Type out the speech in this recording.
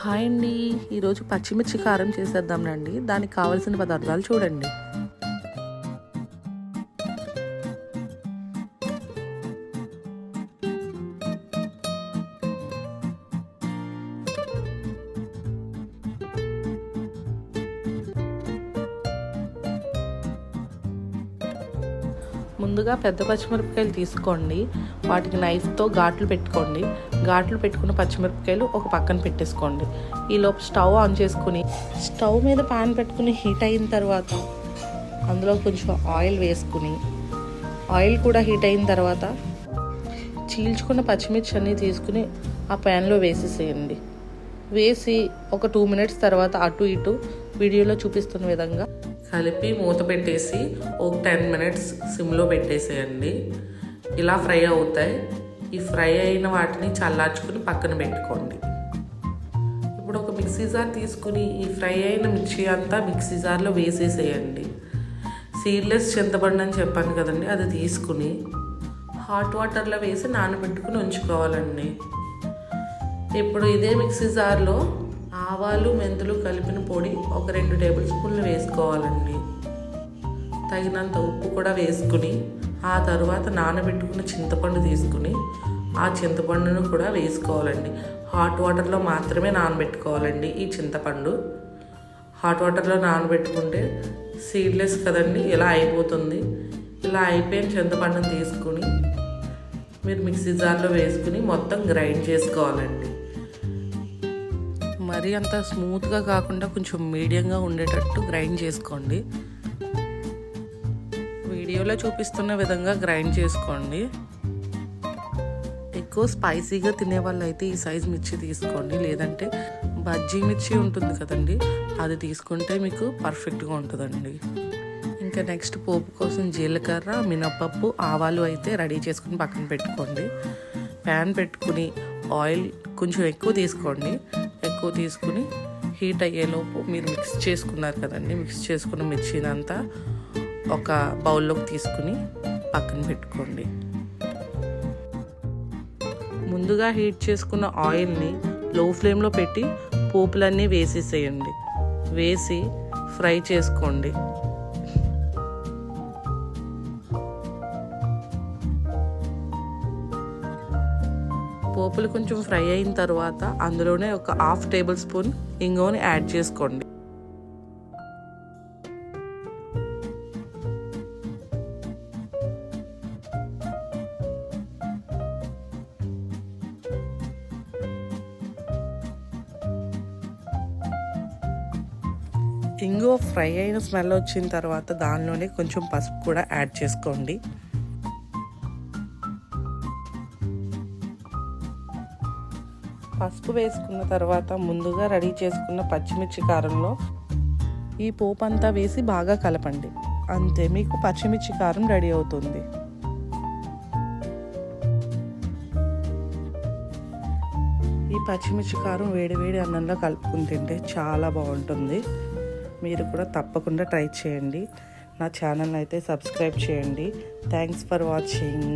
Hi అండి, ఈరోజు పచ్చిమిర్చి కారం చేసేద్దాం రండి. దానికి కావాల్సిన పదార్థాలు చూడండి. ముందుగా పెద్ద పచ్చిమిరపకాయలు తీసుకోండి. వాటికి నైఫ్తో ఘాట్లు పెట్టుకోండి. ఘాట్లు పెట్టుకున్న పచ్చిమిరపకాయలు ఒక పక్కన పెట్టేసుకోండి. ఈలోపు స్టవ్ ఆన్ చేసుకుని స్టవ్ మీద ప్యాన్ పెట్టుకుని హీట్ అయిన తర్వాత అందులో కొంచెం ఆయిల్ వేసుకుని ఆయిల్ కూడా హీట్ అయిన తర్వాత చీల్చుకున్న పచ్చిమిర్చి అన్నీ తీసుకుని ఆ ప్యాన్లో వేసేసేయండి. వేసి ఒక 2 minutes తర్వాత అటు ఇటు వీడియోలో చూపిస్తున్న విధంగా కలిపి మూత పెట్టేసి ఒక 10 minutes సిమ్లో పెట్టేసేయండి. ఇలా ఫ్రై అవుతాయి. ఈ ఫ్రై అయిన వాటిని చల్లార్చుకుని పక్కన పెట్టుకోండి. ఇప్పుడు ఒక మిక్సీ జార్ తీసుకుని ఈ ఫ్రై అయిన మిర్చి అంతా మిక్సీ జార్లో వేసేసేయండి. సీడ్లెస్ చింతపండు అని చెప్పాను కదండి, అది తీసుకుని హాట్ వాటర్లో వేసి నానబెట్టుకుని ఉంచుకోవాలండి. ఇప్పుడు ఇదే మిక్సీ జార్లో ఆవాలు మెంతులు కలిపిన పొడి ఒక 2 tablespoons వేసుకోవాలండి. తగినంత ఉప్పు కూడా వేసుకుని ఆ తర్వాత నానబెట్టుకున్న చింతపండు తీసుకుని ఆ చింతపండును కూడా వేసుకోవాలండి. హాట్ వాటర్లో మాత్రమే నానబెట్టుకోవాలండి. ఈ చింతపండు హాట్ వాటర్లో నానబెట్టుకుంటే సీడ్లెస్ కదండి, ఇలా అయిపోతుంది. ఇలా అయిపోయిన చింతపండును తీసుకుని మీరు మిక్సీ జార్లో వేసుకుని మొత్తం గ్రైండ్ చేసుకోవాలండి. మరీ అంత స్మూత్గా కాకుండా కొంచెం మీడియంగా ఉండేటట్టు గ్రైండ్ చేసుకోండి. వీడియోలో చూపిస్తున్న విధంగా గ్రైండ్ చేసుకోండి. ఎక్కువ స్పైసీగా తినే వాళ్ళు అయితే ఈ సైజ్ మిర్చి తీసుకోండి, లేదంటే బజ్జీ మిర్చి ఉంటుంది కదండి, అది తీసుకుంటే మీకు పర్ఫెక్ట్గా ఉంటుందండి. ఇంకా నెక్స్ట్ పోపు కోసం జీలకర్ర, మినపప్పు, ఆవాలు అయితే రెడీ చేసుకుని పక్కన పెట్టుకోండి. ప్యాన్ పెట్టుకుని ఆయిల్ కొంచెం ఎక్కువ తీసుకోండి. ఎక్కువ తీసుకుని హీట్ అయ్యేలోపు మీరు మిక్స్ చేసుకున్నారు కదండి, మిక్స్ చేసుకున్న మిర్చిని అంతా ఒక బౌల్లోకి తీసుకుని పక్కన పెట్టుకోండి. ముందుగా హీట్ చేసుకున్న ఆయిల్ని లో ఫ్లేమ్లో పెట్టి పోపులన్నీ వేసేసేయండి. వేసి ఫ్రై చేసుకోండి. పోపులు కొంచెం ఫ్రై అయిన తర్వాత అందులోనే ఒక 1/2 tablespoon ఇంగువని యాడ్ చేసుకోండి. ఇంగువ ఫ్రై అయిన స్మెల్ వచ్చిన తర్వాత దానిలోనే కొంచెం పసుపు కూడా యాడ్ చేసుకోండి. పసుపు వేసుకున్న తర్వాత ముందుగా రెడీ చేసుకున్న పచ్చిమిర్చి కారంలో ఈ పోపు అంతా వేసి బాగా కలపండి. అంతే, మీకు పచ్చిమిర్చి కారం రెడీ అవుతుంది. ఈ పచ్చిమిర్చి కారం వేడి వేడి అన్నంలో కలుపుకుని తింటే చాలా బాగుంటుంది. మీరు కూడా తప్పకుండా ట్రై చేయండి. నా ఛానల్ అయితే సబ్స్క్రైబ్ చేయండి. Thanks for watching.